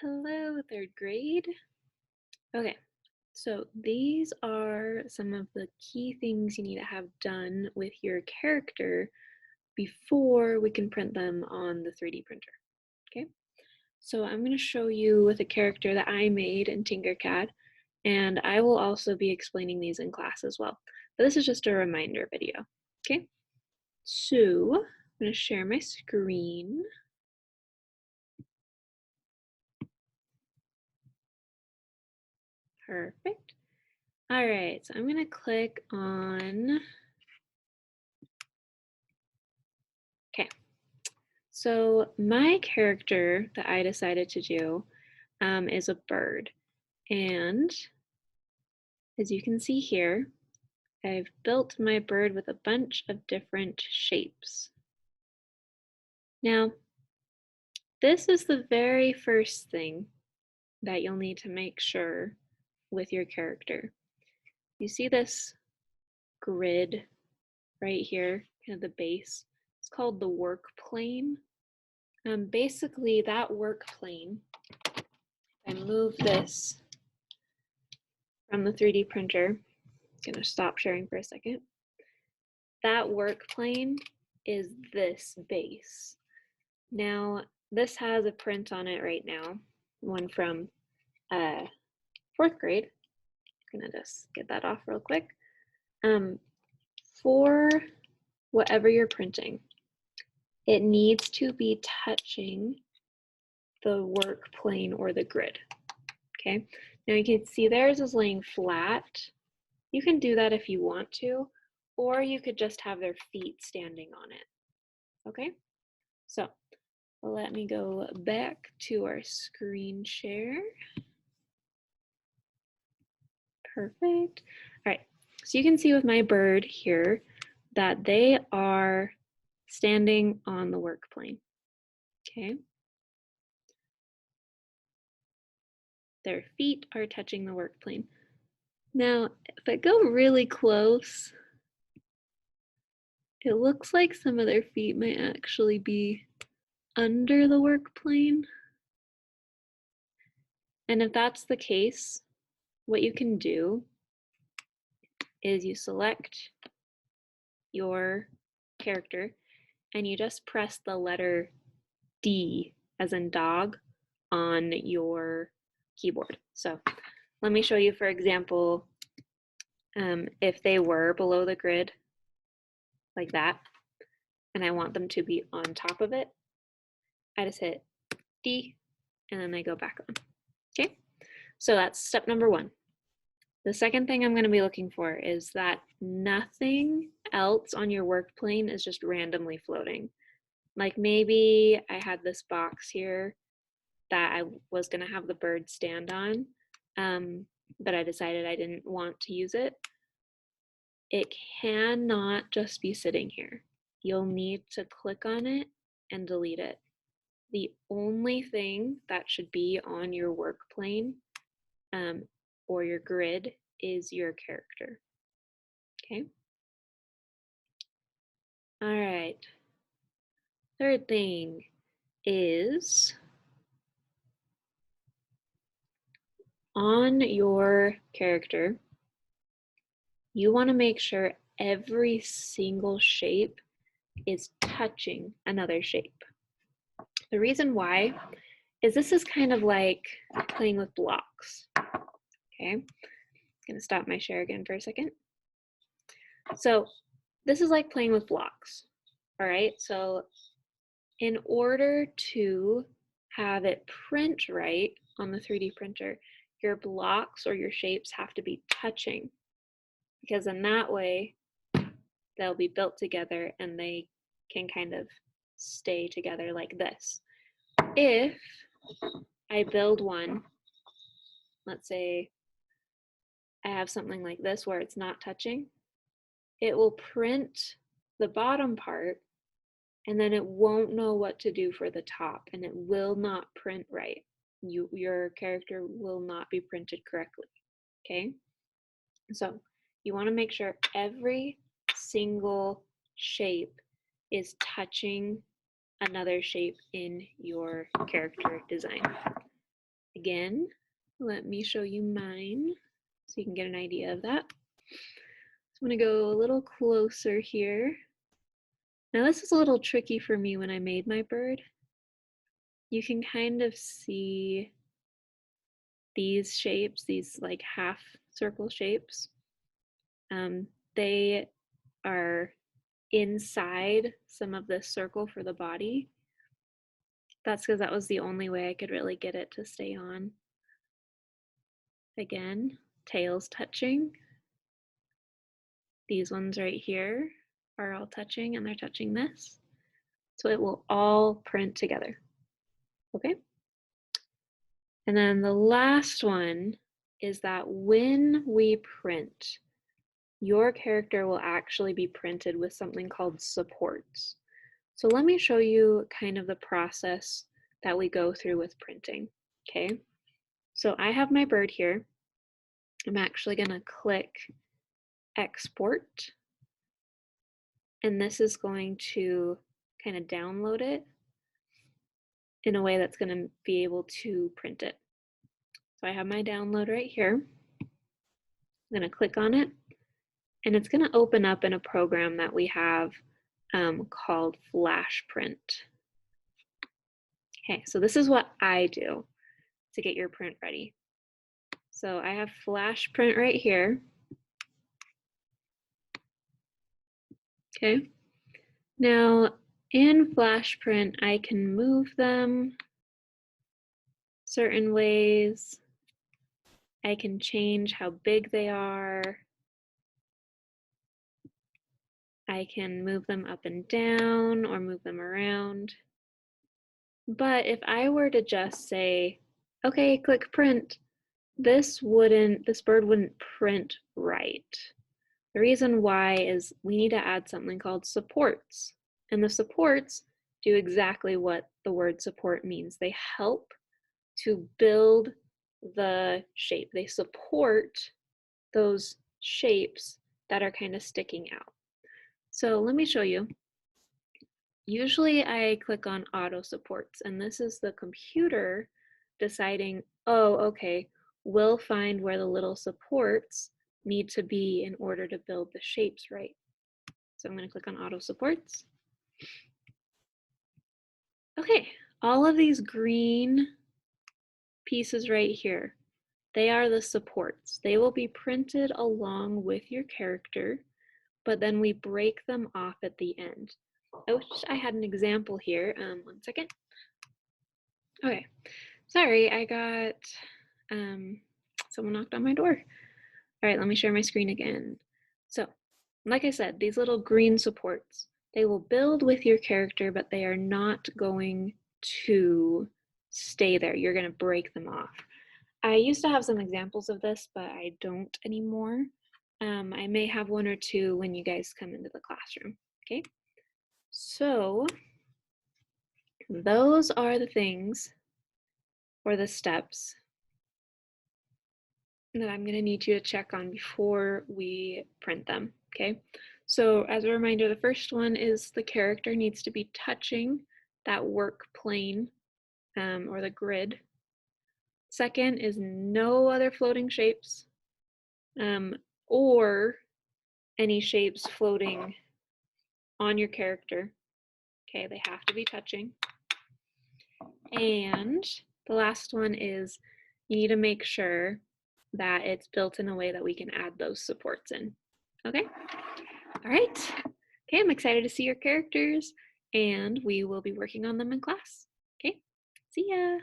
Hello, third grade. Okay, so these are some of the key things you need to have done with your character before we can print them on the 3D printer. Okay, so I'm going to show you with a character that I made in Tinkercad, and I will also be explaining these in class as well. But this is just a reminder video. Okay, so I'm going to share my screen. Perfect. All right, so I'm going to click on. Okay, so my character that I decided to do is a bird. And as you can see here, I've built my bird with a bunch of different shapes. Now, this is the very first thing that you'll need to make sure with your character. You see this grid right here, kind of the base. It's called the work plane. Basically, that work plane, I move this from the 3D printer. I'm gonna stop sharing for a second. That work plane is this base. Now, this has a print on it right now, one from fourth grade. I'm gonna just get that off real quick. For whatever you're printing, it needs to be touching the work plane or the grid. Okay, now you can see theirs is laying flat. You can do that if you want to, or you could just have their feet standing on it. Okay, so let me go back to our screen share. Perfect. All right, so you can see with my bird here that they are standing on the work plane. Okay. Their feet are touching the work plane. Now, if I go really close, it looks like some of their feet might actually be under the work plane. And if that's the case, what you can do is you select your character and you just press the letter D as in dog on your keyboard. So let me show you, for example, if they were below the grid like that, and I want them to be on top of it, I just hit D and then they go back on. Okay, so that's step number one. The second thing I'm going to be looking for is that nothing else on your work plane is just randomly floating. Like maybe I had this box here that I was going to have the bird stand on, but I decided I didn't want to use it. It cannot just be sitting here. You'll need to click on it and delete it. The only thing that should be on your work plane or your grid is your character. Okay. All right. Third thing is on your character, you want to make sure every single shape is touching another shape. The reason why is this is kind of like playing with blocks. Okay, I'm gonna stop my share again for a second. So this is like playing with blocks. All right, so in order to have it print right on the 3D printer, your blocks or your shapes have to be touching, because in that way they'll be built together and they can kind of stay together like this. If I build one, let's say I have something like this where it's not touching, it will print the bottom part and then it won't know what to do for the top and it will not print right. Your character will not be printed correctly. Okay, so you want to make sure every single shape is touching another shape in your character design. again, let me show you mine so you can get an idea of that. So I'm gonna go a little closer here. Now this is a little tricky for me when I made my bird. You can kind of see these shapes, these like half circle shapes. They are inside some of this circle for the body. That's because that was the only way I could really get it to stay on. Again, tails touching. These ones right here are all touching and they're touching this. So it will all print together, okay? And then the last one is that when we print, your character will actually be printed with something called supports. So let me show you kind of the process that we go through with printing, okay? So I have my bird here. I'm actually gonna click export, and this is going to kind of download it in a way that's gonna be able to print it. So I have my download right here. I'm gonna click on it, and it's gonna open up in a program that we have called FlashPrint. Okay, so this is what I do to get your print ready. So I have FlashPrint right here. Okay, now in FlashPrint, I can move them certain ways. I can change how big they are. I can move them up and down or move them around. But if I were to just say, okay, click print, this bird wouldn't print right. The reason why is we need to add something called supports. And the supports do exactly what the word support means. They help to build the shape. They support those shapes that are kind of sticking out. So let me show you. Usually I click on auto supports, and this is the computer deciding, oh, okay, we'll find where the little supports need to be in order to build the shapes right. So I'm going to click on auto supports. Okay, all of these green pieces right here, they are the supports. They will be printed along with your character, but then we break them off at the end. I wish I had an example here. 1 second. Okay, sorry, I got, someone knocked on my door. All right, let me share my screen again. So, like I said, these little green supports, they will build with your character, but they are not going to stay there. You're gonna break them off. I used to have some examples of this, but I don't anymore. I may have 1 or 2 when you guys come into the classroom, okay? So, those are the things, or the steps, that I'm going to need you to check on before we print them, okay? So as a reminder, the first one is the character needs to be touching that work plane or the grid. Second is no other floating shapes or any shapes floating on your character. Okay, they have to be touching. And the last one is you need to make sure that it's built in a way that we can add those supports in. Okay? All right. Okay, I'm excited to see your characters, and we will be working on them in class. Okay, see ya.